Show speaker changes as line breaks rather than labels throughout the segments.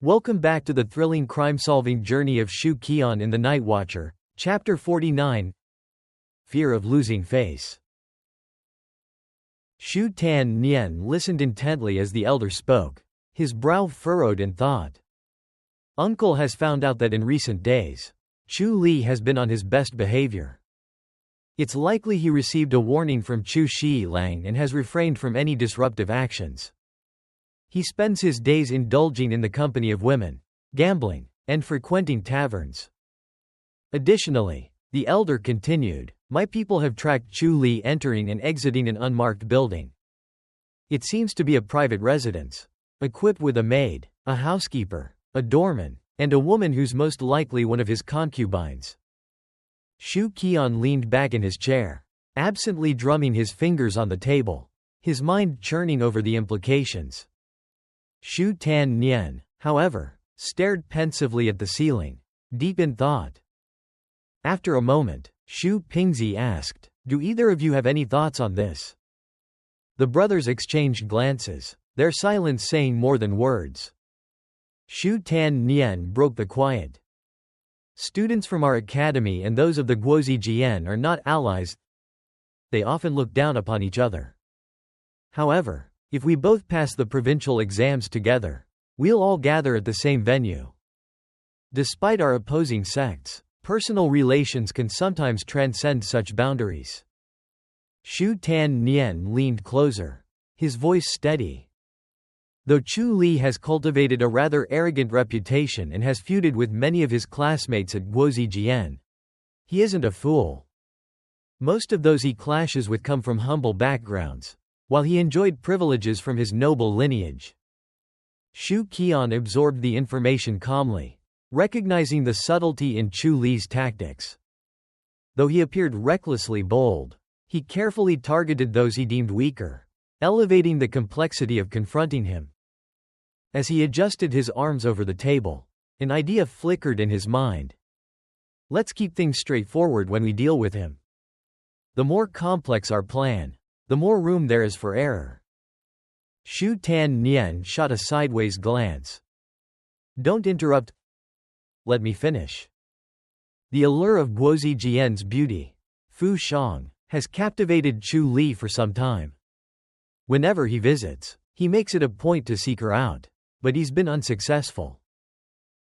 Welcome back to the thrilling crime-solving journey of Xu Qi'an in the Nightwatcher, Chapter 49. Fear of Losing Face. Xu Tian listened intently as the elder spoke, his brow furrowed in thought. Uncle has found out that in recent days, Chu Li has been on his best behavior. It's likely he received a warning from Chu Xilang and has refrained from any disruptive actions. He spends his days indulging in the company of women, gambling, and frequenting taverns. Additionally, the elder continued, my people have tracked Chu Li entering and exiting an unmarked building. It seems to be a private residence, equipped with a maid, a housekeeper, a doorman, and a woman who's most likely one of his concubines. Xu Qi'an leaned back in his chair, absently drumming his fingers on the table, his mind churning over the implications. Xu Tian, however, stared pensively at the ceiling, deep in thought. After a moment, Xu Pingzi asked, do either of you have any thoughts on this? The brothers exchanged glances, their silence saying more than words. Xu Tian broke the quiet. Students from our academy and those of the Guozijian are not allies. They often look down upon each other. However, if we both pass the provincial exams together, we'll all gather at the same venue. Despite our opposing sects, personal relations can sometimes transcend such boundaries. Xu Tian leaned closer, his voice steady. Though Chu Li has cultivated a rather arrogant reputation and has feuded with many of his classmates at Guozijian, he isn't a fool. Most of those he clashes with come from humble backgrounds, while he enjoyed privileges from his noble lineage. Xu Qi'an absorbed the information calmly, recognizing the subtlety in Chu Li's tactics. Though he appeared recklessly bold, he carefully targeted those he deemed weaker, elevating the complexity of confronting him. As he adjusted his arms over the table, an idea flickered in his mind. Let's keep things straightforward when we deal with him. The more complex our plan, the more room there is for error. Xu Tian shot a sideways glance. Don't interrupt. Let me finish. The allure of Guozijian's beauty, Fu Shang, has captivated Chu Li for some time. Whenever he visits, he makes it a point to seek her out, but he's been unsuccessful.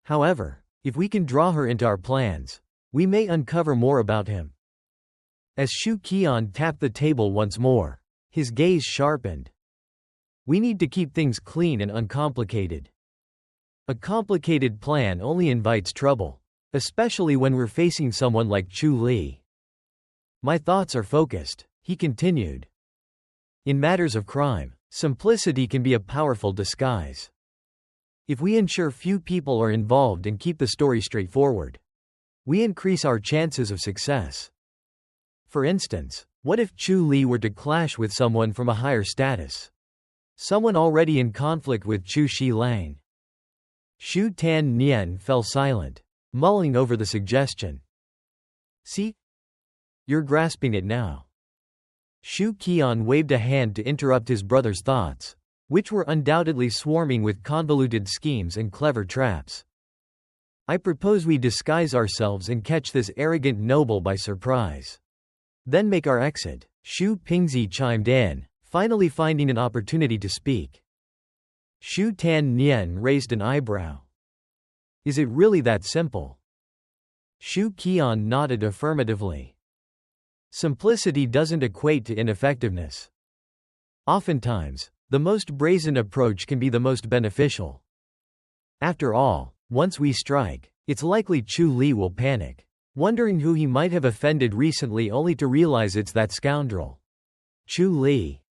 However, if we can draw her into our plans, we may uncover more about him. As Xu Qi'an tapped the table once more, his gaze sharpened. We need to keep things clean and uncomplicated. A complicated plan only invites trouble, especially when we're facing someone like Chu Li. My thoughts are focused, he continued. In matters of crime, simplicity can be a powerful disguise. If we ensure few people are involved and keep the story straightforward, we increase our chances of success. For instance, what if Chu Li were to clash with someone from a higher status? Someone already in conflict with Chu Xilang. Xu Tian fell silent, mulling over the suggestion. See? You're grasping it now. Xu Qi'an waved a hand to interrupt his brother's thoughts, which were undoubtedly swarming with convoluted schemes and clever traps. I propose we disguise ourselves and catch this arrogant noble by surprise. Then make our exit. Xu Pingzi chimed in, finally finding an opportunity to speak. Xu Tian raised an eyebrow. Is it really that simple? Xu Qi'an nodded affirmatively. Simplicity doesn't equate to ineffectiveness. Oftentimes, the most brazen approach can be the most beneficial. After all, once we strike, it's likely Chu Li will panic, wondering who he might have offended recently only to realize it's that scoundrel, Chu Li.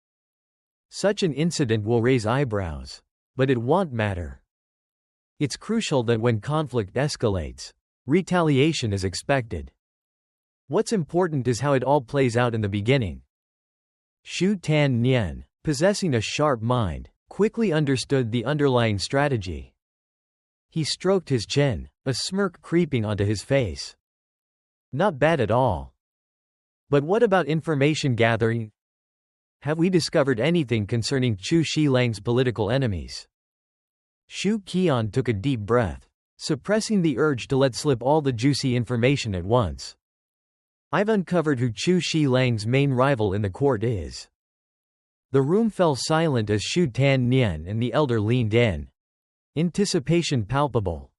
Such an incident will raise eyebrows, but it won't matter. It's crucial that when conflict escalates, retaliation is expected. What's important is how it all plays out in the beginning. Xu Tian, possessing a sharp mind, quickly understood the underlying strategy. He stroked his chin, a smirk creeping onto his face. Not bad at all. But what about information gathering? Have we discovered anything concerning Chu Xilang's political enemies? Xu Qi'an took a deep breath, suppressing the urge to let slip all the juicy information at once. I've uncovered who Chu Shilang's main rival in the court is. The room fell silent as Xu Tannian and the elder leaned in. Anticipation palpable.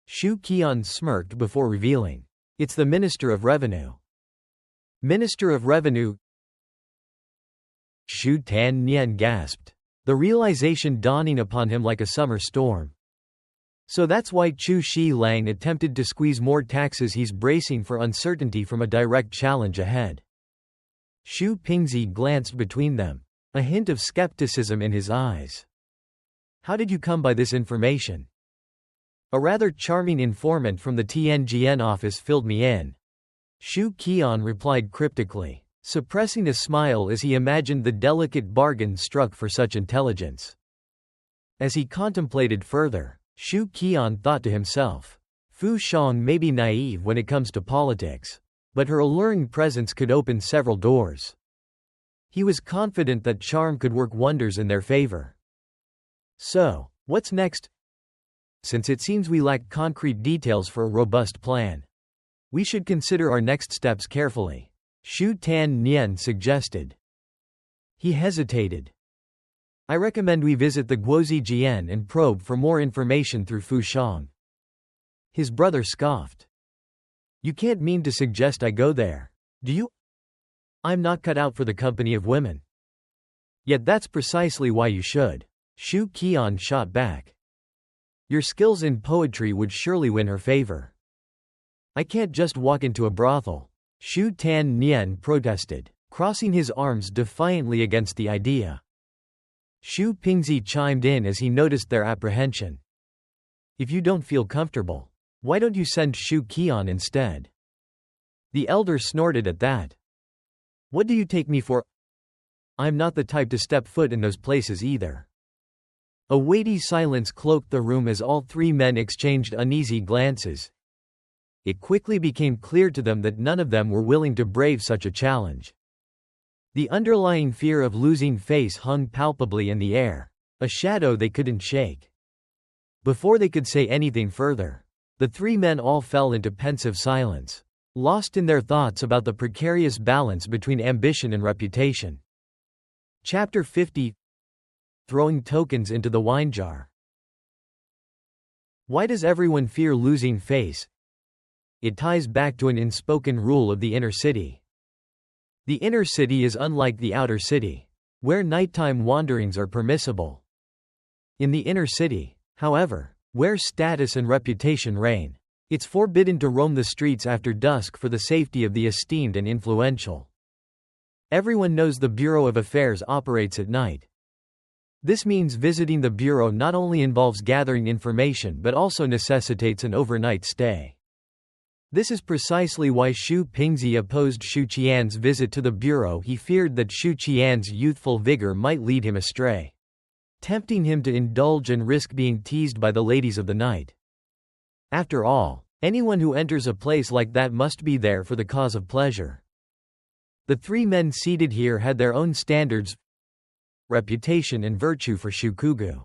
Xu Qi'an smirked before revealing. It's the Minister of Revenue. Minister of Revenue? Xu Tannian gasped, the realization dawning upon him like a summer storm. So that's why Chu Shilang attempted to squeeze more taxes. He's bracing for uncertainty from a direct challenge ahead. Xu Pingzi glanced between them, a hint of skepticism in his eyes. How did you come by this information? A rather charming informant from the Tianjian office filled me in. Xu Qi'an replied cryptically, suppressing a smile as he imagined the delicate bargain struck for such intelligence. As he contemplated further, Xu Qi'an thought to himself, Fu Shang may be naive when it comes to politics, but her alluring presence could open several doors. He was confident that charm could work wonders in their favor. So, what's next? Since it seems we lack concrete details for a robust plan, we should consider our next steps carefully, Xu Tannian suggested. He hesitated. I recommend we visit the Guozijian and probe for more information through Fu Shang. His brother scoffed. You can't mean to suggest I go there, do you? I'm not cut out for the company of women. Yet that's precisely why you should, Xu Qi'an shot back. Your skills in poetry would surely win her favor. I can't just walk into a brothel, Xu Tannian protested, crossing his arms defiantly against the idea. Xu Pingzi chimed in as he noticed their apprehension. If you don't feel comfortable, why don't you send Xu Qi'an instead? The elder snorted at that. What do you take me for? I'm not the type to step foot in those places either. A weighty silence cloaked the room as all three men exchanged uneasy glances. It quickly became clear to them that none of them were willing to brave such a challenge. The underlying fear of losing face hung palpably in the air, a shadow they couldn't shake. Before they could say anything further, the three men all fell into pensive silence, lost in their thoughts about the precarious balance between ambition and reputation. Chapter 50. Throwing tokens into the wine jar. Why does everyone fear losing face? It ties back to an unspoken rule of the inner city. The inner city is unlike the outer city, where nighttime wanderings are permissible. In the inner city, however, where status and reputation reign, it's forbidden to roam the streets after dusk for the safety of the esteemed and influential. Everyone knows the Bureau of Affairs operates at night. This means visiting the bureau not only involves gathering information but also necessitates an overnight stay. This is precisely why Xu Pingzi opposed Xu Qi'an's visit to the bureau. He feared that Xu Qi'an's youthful vigor might lead him astray, tempting him to indulge and risk being teased by the ladies of the night. After all, anyone who enters a place like that must be there for the cause of pleasure. The three men seated here had their own standards: reputation and virtue for Xu Kugu,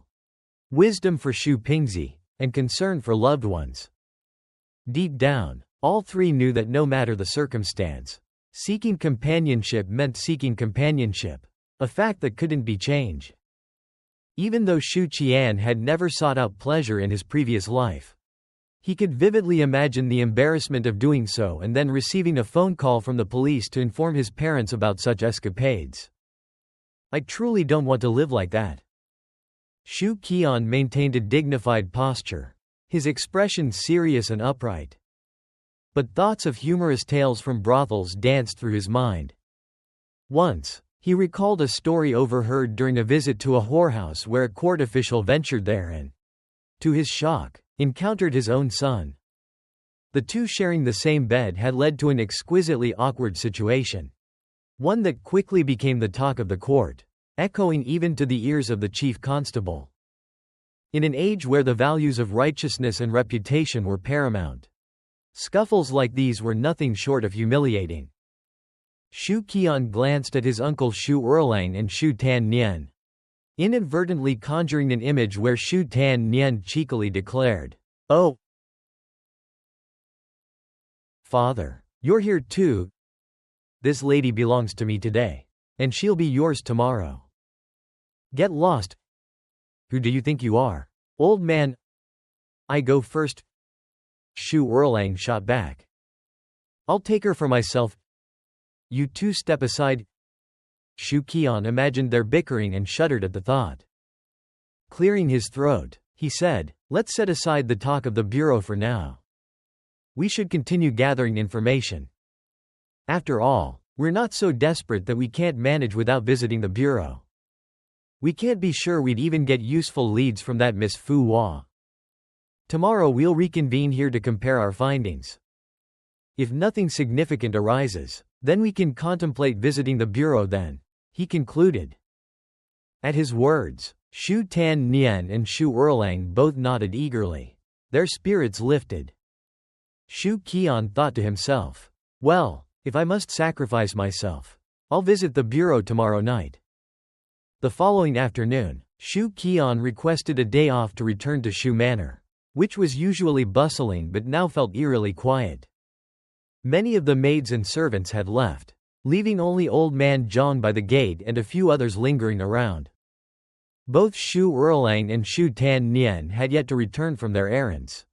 wisdom for Xu Pingzi, and concern for loved ones. Deep down, all three knew that no matter the circumstance, seeking companionship meant seeking companionship, a fact that couldn't be changed. Even though Xu Qi'an had never sought out pleasure in his previous life, he could vividly imagine the embarrassment of doing so and then receiving a phone call from the police to inform his parents about such escapades. I truly don't want to live like that. Xu Qi'an maintained a dignified posture, his expression serious and upright. But thoughts of humorous tales from brothels danced through his mind. Once, he recalled a story overheard during a visit to a whorehouse where a court official ventured there and, to his shock, encountered his own son. The two sharing the same bed had led to an exquisitely awkward situation, one that quickly became the talk of the court, echoing even to the ears of the chief constable. In an age where the values of righteousness and reputation were paramount, scuffles like these were nothing short of humiliating. Xu Qi'an glanced at his uncle Xu Erlang and Xu Tannian. inadvertently conjuring an image where Xu Tian cheekily declared, "Oh, Father, you're here too. This lady belongs to me today. And she'll be yours tomorrow. Get lost. Who do you think you are? Old man." "I go first," Xu Erlang shot back. "I'll take her for myself." "You two step aside." Xu Qi'an imagined their bickering and shuddered at the thought. Clearing his throat, he said, "Let's set aside the talk of the Bureau for now. We should continue gathering information. After all, we're not so desperate that we can't manage without visiting the Bureau. We can't be sure we'd even get useful leads from that Miss Fu Hua. Tomorrow we'll reconvene here to compare our findings. If nothing significant arises, then we can contemplate visiting the Bureau then," he concluded. At his words, Xu Tian and Xu Erlang both nodded eagerly. Their spirits lifted. Xu Qi'an thought to himself, "Well, if I must sacrifice myself, I'll visit the Bureau tomorrow night." The following afternoon, Xu Qi'an requested a day off to return to Shu Manor, which was usually bustling but now felt eerily quiet. Many of the maids and servants had left, leaving only old man Zhang by the gate and a few others lingering around. Both Xu Erlang and Xu Tian had yet to return from their errands.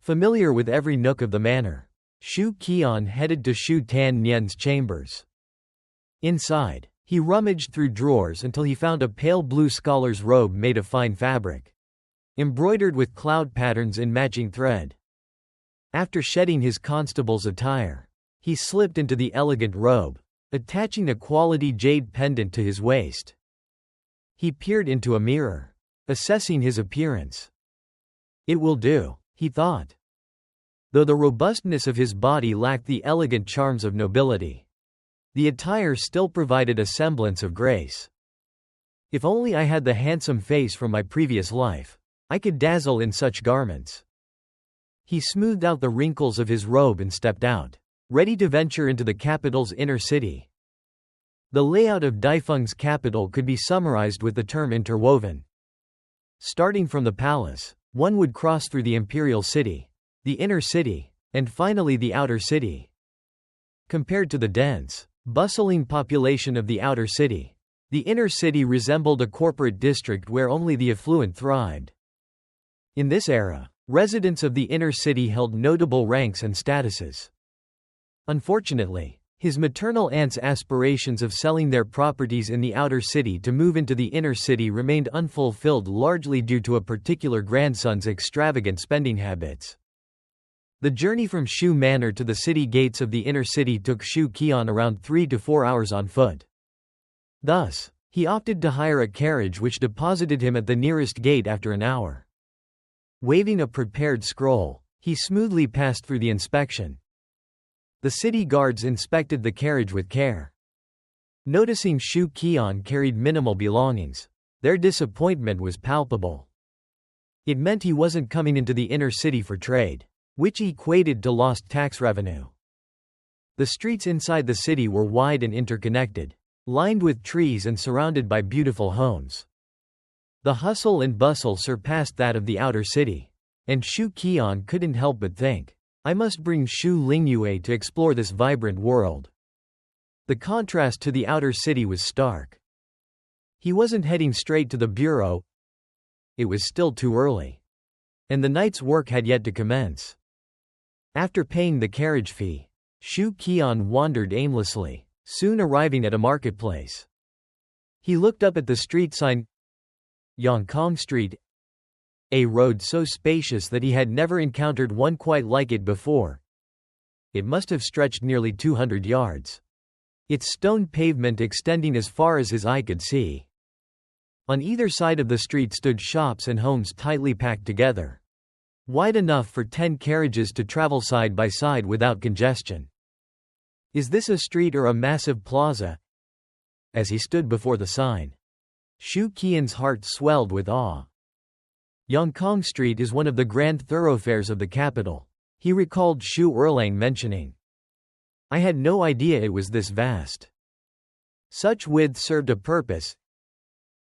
Familiar with every nook of the manor, Xu Qi'an headed to Xu Tian's chambers. Inside, he rummaged through drawers until he found a pale blue scholar's robe made of fine fabric, embroidered with cloud patterns in matching thread. After shedding his constable's attire, he slipped into the elegant robe, attaching a quality jade pendant to his waist. He peered into a mirror, assessing his appearance. "It will do," he thought. Though the robustness of his body lacked the elegant charms of nobility, the attire still provided a semblance of grace. "If only I had the handsome face from my previous life, I could dazzle in such garments." He smoothed out the wrinkles of his robe and stepped out, ready to venture into the capital's inner city. The layout of Daifeng's capital could be summarized with the term interwoven. Starting from the palace, one would cross through the imperial city, the inner city, and finally the outer city. Compared to the dense, bustling population of the outer city, the inner city resembled a corporate district where only the affluent thrived. In this era, residents of the inner city held notable ranks and statuses. Unfortunately, his maternal aunt's aspirations of selling their properties in the outer city to move into the inner city remained unfulfilled, largely due to a particular grandson's extravagant spending habits. The journey from Shu Manor to the city gates of the inner city took Xu Qi'an around 3 to 4 hours on foot. Thus, he opted to hire a carriage which deposited him at the nearest gate after an hour. Waving a prepared scroll, he smoothly passed through the inspection. The city guards inspected the carriage with care. Noticing Xu Qi'an carried minimal belongings, their disappointment was palpable. It meant he wasn't coming into the inner city for trade, which equated to lost tax revenue. The streets inside the city were wide and interconnected, lined with trees and surrounded by beautiful homes. The hustle and bustle surpassed that of the outer city, and Xu Qi'an couldn't help but think, "I must bring Xu Lingyue to explore this vibrant world." The contrast to the outer city was stark. He wasn't heading straight to the bureau. It was still too early, and the night's work had yet to commence. After paying the carriage fee, Xu Qi'an wandered aimlessly, soon arriving at a marketplace. He looked up at the street sign, Yongkong Street, a road so spacious that he had never encountered one quite like it before. It must have stretched nearly 200 yards. Its stone pavement extending as far as his eye could see. On either side of the street stood shops and homes tightly packed together, wide enough for 10 carriages to travel side by side without congestion. Is this a street or a massive plaza? As he stood before the sign, Xu Qi'an's heart swelled with awe. Yongkong Street is one of the grand thoroughfares of the capital, he recalled Xu Erlang mentioning. I had no idea it was this vast. Such width served a purpose.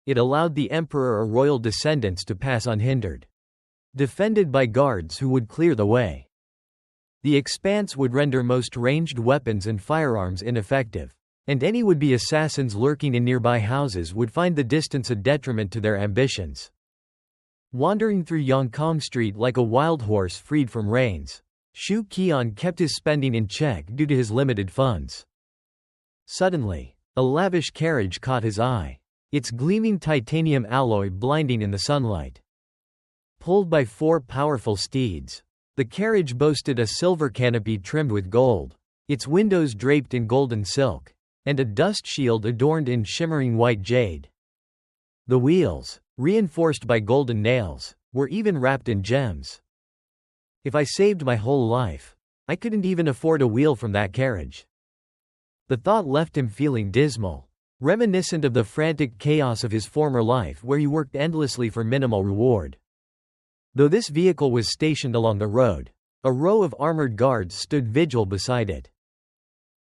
It allowed the emperor or royal descendants to pass unhindered, defended by guards who would clear the way. The expanse would render most ranged weapons and firearms ineffective, and any would-be assassins lurking in nearby houses would find the distance a detriment to their ambitions. Wandering through Yongkong Street like a wild horse freed from reins, Xu Qi'an kept his spending in check due to his limited funds. Suddenly, a lavish carriage caught his eye, its gleaming titanium alloy blinding in the sunlight. Pulled by 4 powerful steeds, the carriage boasted a silver canopy trimmed with gold, its windows draped in golden silk, and a dust shield adorned in shimmering white jade. The wheels, reinforced by golden nails, were even wrapped in gems. If I saved my whole life, I couldn't even afford a wheel from that carriage. The thought left him feeling dismal, reminiscent of the frantic chaos of his former life where he worked endlessly for minimal reward. Though this vehicle was stationed along the road, a row of armored guards stood vigil beside it.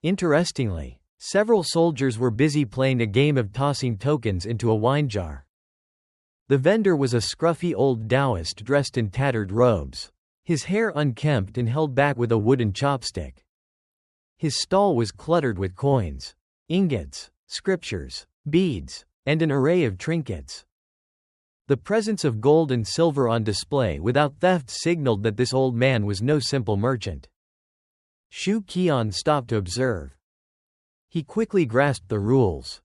Interestingly, several soldiers were busy playing a game of tossing tokens into a wine jar. The vendor was a scruffy old Taoist dressed in tattered robes, his hair unkempt and held back with a wooden chopstick. His stall was cluttered with coins, ingots, scriptures, beads, and an array of trinkets. The presence of gold and silver on display without theft signaled that this old man was no simple merchant. Xu Qi'an stopped to observe. He quickly grasped the rules.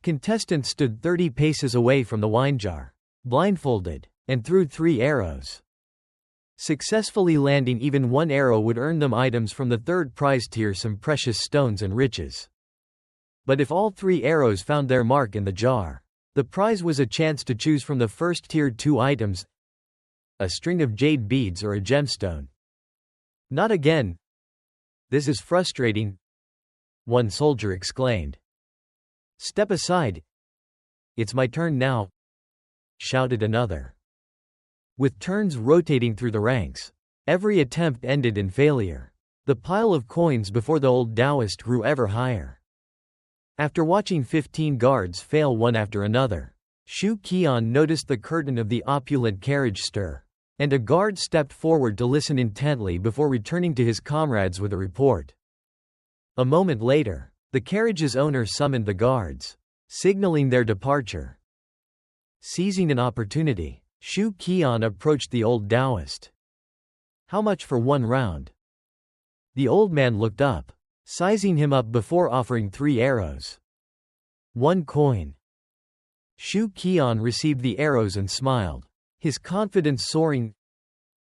Contestants stood 30 paces away from the wine jar, blindfolded, and threw 3 arrows. Successfully landing even 1 arrow would earn them items from the 3rd prize tier, some precious stones and riches. But if all 3 arrows found their mark in the jar, the prize was a chance to choose from the 1st tier 2 items: a string of jade beads or a gemstone. Not again. This is frustrating, one soldier exclaimed. Step aside. It's my turn now, shouted another. With turns rotating through the ranks, every attempt ended in failure. The pile of coins before the old Taoist grew ever higher. After watching 15 guards fail one after another, Xu Qi'an noticed the curtain of the opulent carriage stir, and a guard stepped forward to listen intently before returning to his comrades with a report. A moment later, the carriage's owner summoned the guards, signaling their departure. Seizing an opportunity, Xu Qi'an approached the old Taoist. How much for 1 round? The old man looked up, sizing him up before offering 3 arrows. 1 coin. Xu Qi'an received the arrows and smiled, his confidence soaring.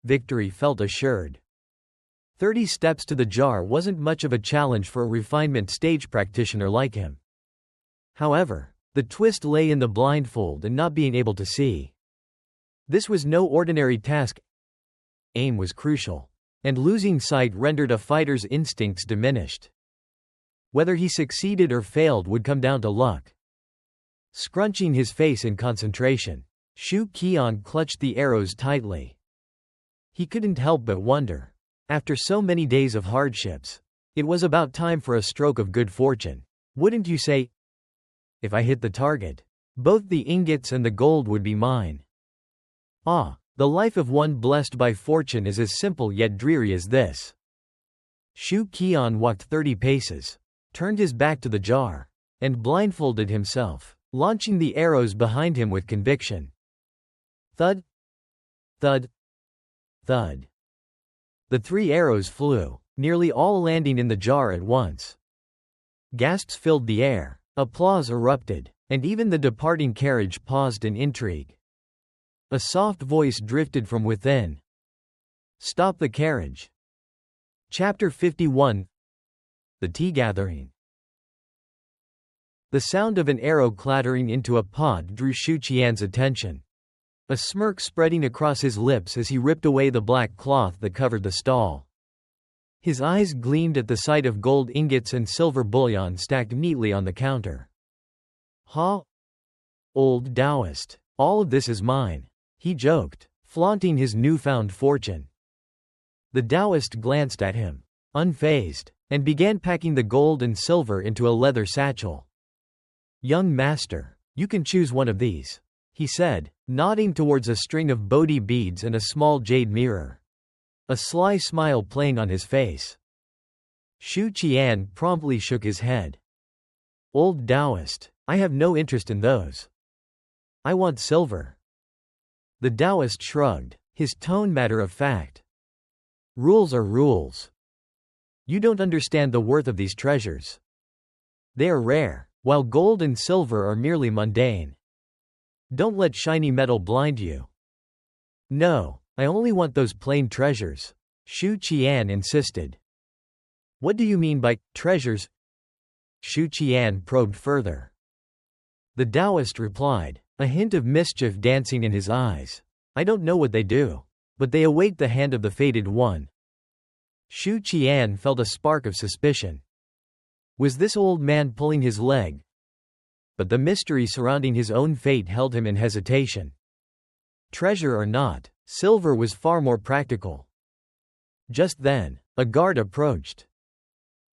Victory felt assured. 30 steps to the jar wasn't much of a challenge for a refinement stage practitioner like him. However, the twist lay in the blindfold and not being able to see. This was no ordinary task. Aim was crucial, and losing sight rendered a fighter's instincts diminished. Whether he succeeded or failed would come down to luck. Scrunching his face in concentration, Xu Qi'an clutched the arrows tightly. He couldn't help but wonder. After so many days of hardships, it was about time for a stroke of good fortune. Wouldn't you say? If I hit the target, both the ingots and the gold would be mine. Ah, the life of one blessed by fortune is as simple yet dreary as this. Xu Qi'an walked 30 paces, turned his back to the jar, and blindfolded himself, launching the arrows behind him with conviction. Thud, thud, thud. The 3 arrows flew, nearly all landing in the jar at once. Gasps filled the air, applause erupted, and even the departing carriage paused in intrigue. A soft voice drifted from within. Stop the carriage. Chapter 51. The Tea Gathering. The sound of an arrow clattering into a pod drew Xu Qi'an's attention, a smirk spreading across his lips as he ripped away the black cloth that covered the stall. His eyes gleamed at the sight of gold ingots and silver bullion stacked neatly on the counter. Ha! Old Taoist, all of this is mine, he joked, flaunting his newfound fortune. The Taoist glanced at him, unfazed, and began packing the gold and silver into a leather satchel. Young master, You can choose one of these, he said, nodding towards a string of Bodhi beads and a small jade mirror. A sly smile playing on his face. Xu Qi'an promptly shook his head. Old Taoist, I have no interest in those. I want silver. The Taoist shrugged, his tone matter of fact. Rules are rules. You don't understand the worth of these treasures. They are rare, while gold and silver are merely mundane. Don't let shiny metal blind you. No, I only want those plain treasures, Xu Qi'an insisted. What do you mean by treasures? Xu Qi'an probed further. The Taoist replied, a hint of mischief dancing in his eyes. I don't know what they do, but they await the hand of the fated one. Xu Qi'an felt a spark of suspicion. Was this old man pulling his leg? But the mystery surrounding his own fate held him in hesitation. Treasure or not, silver was far more practical. Just then, a guard approached.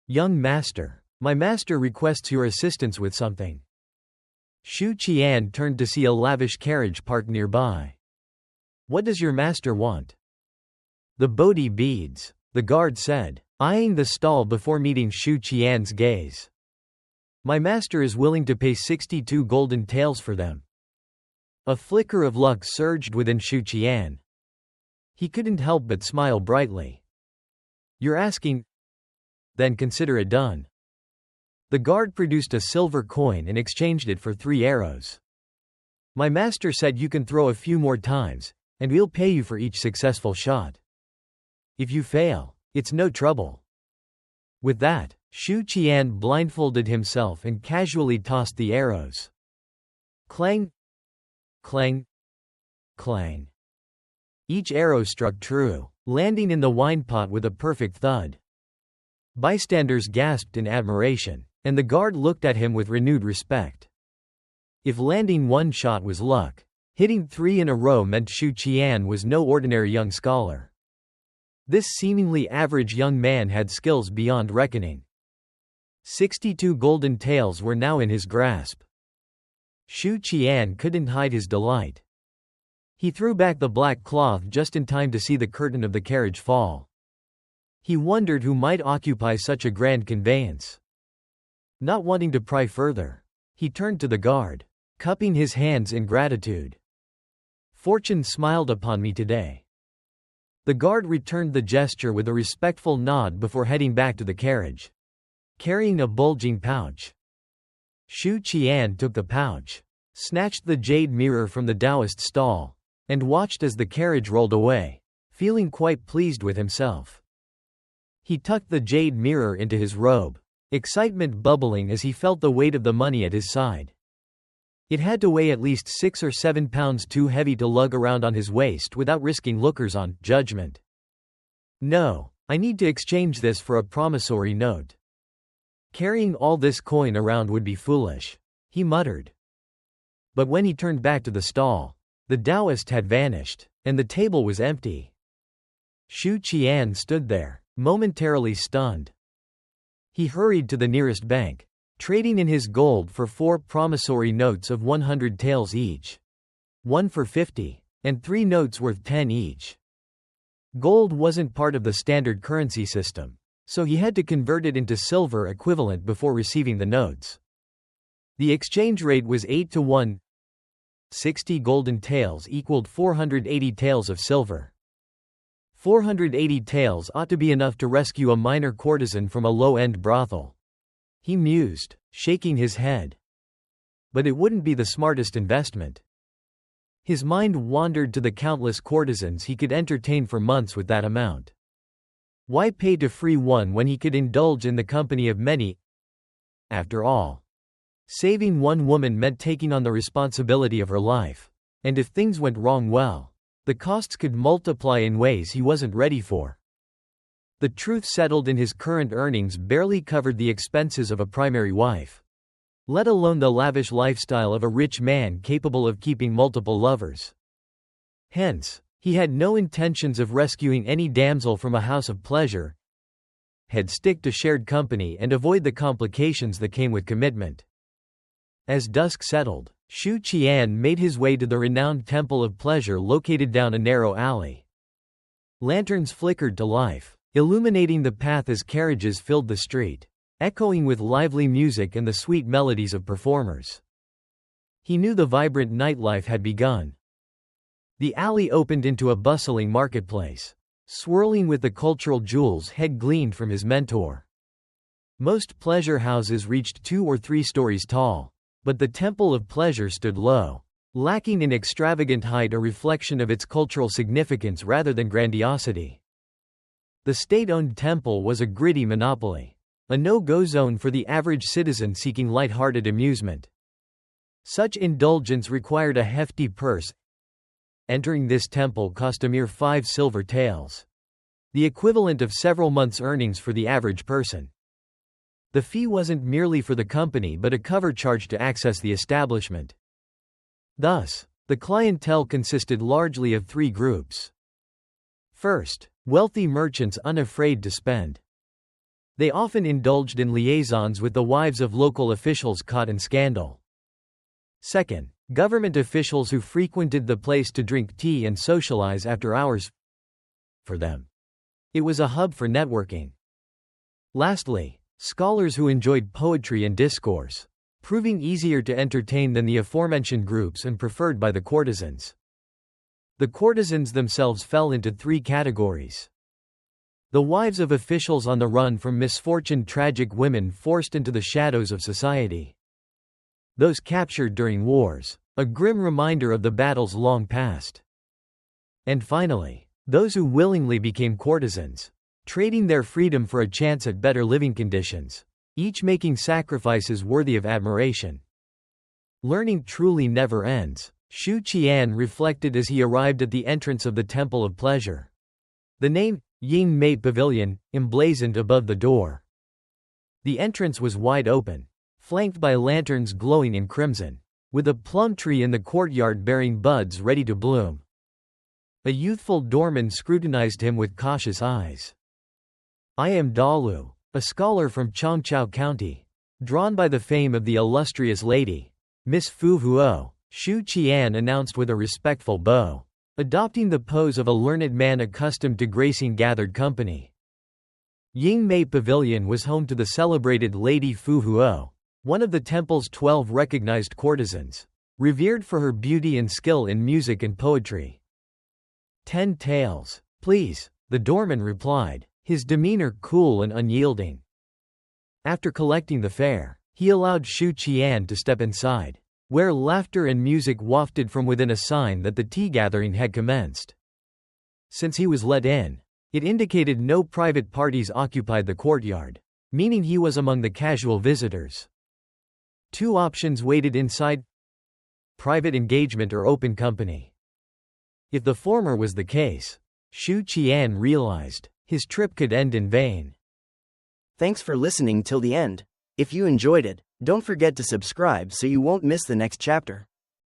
Young master, my master requests your assistance with something. Xu Qi'an turned to see a lavish carriage parked nearby. What does your master want? The Bodhi beads, the guard said, eyeing the stall before meeting Xu Qi'an's gaze. My master is willing to pay 62 golden taels for them. A flicker of luck surged within Xu Qi'an. He couldn't help but smile brightly. You're asking? Then consider it done. The guard produced a silver coin and exchanged it for 3 arrows. My master said you can throw a few more times, and we'll pay you for each successful shot. If you fail, it's no trouble. With that, Xu Qi'an blindfolded himself and casually tossed the arrows. Clang! Clang! Clang! Each arrow struck true, landing in the wine pot with a perfect thud. Bystanders gasped in admiration, and the guard looked at him with renewed respect. If landing one shot was luck, hitting 3 in a row meant Xu Qi'an was no ordinary young scholar. This seemingly average young man had skills beyond reckoning. 62 golden taels were now in his grasp. Xu Qi'an couldn't hide his delight. He threw back the black cloth just in time to see the curtain of the carriage fall. He wondered who might occupy such a grand conveyance. Not wanting to pry further, he turned to the guard, cupping his hands in gratitude. Fortune smiled upon me today. The guard returned the gesture with a respectful nod before heading back to the carriage, carrying a bulging pouch. Xu Qi'an took the pouch, snatched the jade mirror from the Taoist stall, and watched as the carriage rolled away, feeling quite pleased with himself. He tucked the jade mirror into his robe, excitement bubbling as he felt the weight of the money at his side. It had to weigh at least 6 or 7 pounds, too heavy to lug around on his waist without risking lookers-on judgment. No, I need to exchange this for a promissory note. Carrying all this coin around would be foolish, he muttered. But when he turned back to the stall, the Taoist had vanished, and the table was empty. Xu Qi'an stood there, momentarily stunned. He hurried to the nearest bank, trading in his gold for 4 promissory notes of 100 taels each. 1 for 50, and 3 notes worth 10 each. Gold wasn't part of the standard currency system, so he had to convert it into silver equivalent before receiving the notes. The exchange rate was 8 to 1. 60 golden taels equaled 480 taels of silver. 480 taels ought to be enough to rescue a minor courtesan from a low-end brothel, he mused, shaking his head. But it wouldn't be the smartest investment. His mind wandered to the countless courtesans he could entertain for months with that amount. Why pay to free one when he could indulge in the company of many? After all, saving one woman meant taking on the responsibility of her life, and if things went wrong, well, the costs could multiply in ways he wasn't ready for. The truth settled in his current earnings barely covered the expenses of a primary wife, let alone the lavish lifestyle of a rich man capable of keeping multiple lovers. Hence, he had no intentions of rescuing any damsel from a house of pleasure. He'd stick to shared company and avoid the complications that came with commitment. As dusk settled, Xu Qi'an made his way to the renowned Temple of Pleasure located down a narrow alley. Lanterns flickered to life, illuminating the path as carriages filled the street, echoing with lively music and the sweet melodies of performers. He knew the vibrant nightlife had begun. The alley opened into a bustling marketplace. Swirling with the cultural jewels head gleamed from his mentor. Most pleasure houses reached 2 or 3 stories tall, but the Temple of Pleasure stood low, lacking in extravagant height, a reflection of its cultural significance rather than grandiosity. The state-owned temple was a gritty monopoly, a no-go zone for the average citizen seeking light-hearted amusement. Such indulgence required a hefty purse. Entering this temple cost a mere 5 silver taels, the equivalent of several months' earnings for the average person. The fee wasn't merely for the company but a cover charge to access the establishment. Thus, the clientele consisted largely of 3 groups. First, wealthy merchants unafraid to spend. They often indulged in liaisons with the wives of local officials caught in scandal. Second, government officials who frequented the place to drink tea and socialize after hours. For them, it was a hub for networking. Lastly, scholars who enjoyed poetry and discourse, proving easier to entertain than the aforementioned groups and preferred by the courtesans. The courtesans themselves fell into 3 categories. The wives of officials on the run from misfortune, tragic women forced into the shadows of society. Those captured during wars, a grim reminder of the battles long past. And finally, those who willingly became courtesans, trading their freedom for a chance at better living conditions, each making sacrifices worthy of admiration. Learning truly never ends, Xu Qi'an reflected as he arrived at the entrance of the Temple of Pleasure. The name, Ying Mei Pavilion, emblazoned above the door. The entrance was wide open, flanked by lanterns glowing in crimson, with a plum tree in the courtyard bearing buds ready to bloom. A youthful doorman scrutinized him with cautious eyes. "I am Dalu, a scholar from Changchao County, drawn by the fame of the illustrious lady, Miss Fu Huo," Xu Qi'an announced with a respectful bow, adopting the pose of a learned man accustomed to gracing gathered company. Ying Mei Pavilion was home to the celebrated Lady Fu Huo, one of the temple's 12 recognized courtesans, revered for her beauty and skill in music and poetry. 10 taels, please, the doorman replied, his demeanor cool and unyielding. After collecting the fare, he allowed Xu Qi'an to step inside, where laughter and music wafted from within, a sign that the tea gathering had commenced. Since he was let in, it indicated no private parties occupied the courtyard, meaning he was among the casual visitors. 2 options waited inside: private engagement or open company. If the former was the case, Xu Qi'an realized his trip could end in vain.
Thanks for listening till the end. If you enjoyed it, don't forget to subscribe so you won't miss the next chapter.